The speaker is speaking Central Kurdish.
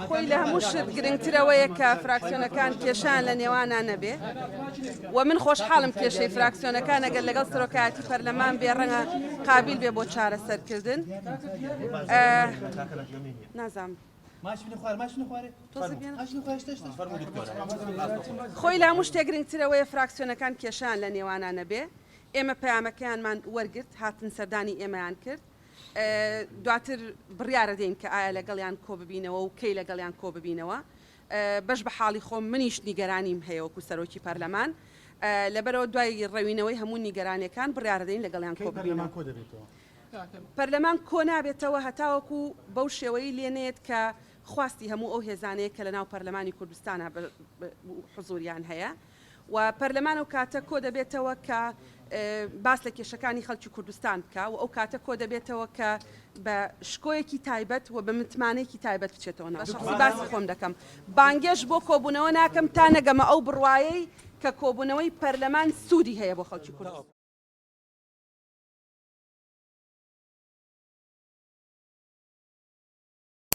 خۆی لە هەموو شت گرنگترەوەیە کە فراکسیۆنەکان کێشان لە نێوانان نەبێ و من خۆشحاڵم کێشەی فراکسیۆنەکان ئەگەر لەگەڵ سەرۆکایەتی پەرلەمان بێ ڕەنگە قابل بێ بۆ چارەسەرکردن. نازانم خۆی لە هەموو شتێک گرنگترەوەیە فراکسیۆنەکان کێشان لە نێوانان نەبێ. ئێمە پەیامەکەیانمان وەرگرت هاتن سەردانی ئێمەیان کرد. دواتر بڕیارە دێن کە ئایا لەگەڵیان کۆ ببینەوە و کەی لەگەڵیان کۆ ببینەوە. بەش بە حاڵی خۆم منیش نیگەرانیم هەیە وەکو سەرۆکی پەرلەمان لەبەرەوە دوای ڕێوینەوەی هەموو نیگەرانیەکان بڕیارە دێن لەگەڵیان کۆ ببینەوە. پەرلەمان کۆ نابێتەوە هەتاوەکو بەو شێوەی لێنێت کە خواستی هەموو ئەو هێزانەیە کە لەناو پەرلەمانی کوردستانە حزوریان هەیە و پەرلەمان ئەو کاتە کۆ دەبێتەوە کە باس لە کێشەکانی خەڵکی کوردستان بکە و ئەو کاتە کۆ دەبێتەوە کە بە شکۆیەکی تایبەت و بە متمانەیەکی تایبەت بچێتەوە. شخصی باسی خۆم دەکەم بانگێش بۆ کۆبوونەوە ناکەم تا نەگەمە ئەو بڕوایەی کە کۆبوونەوەی پەرلەمان سوودی هەیە بۆ خەڵکی کوردستان.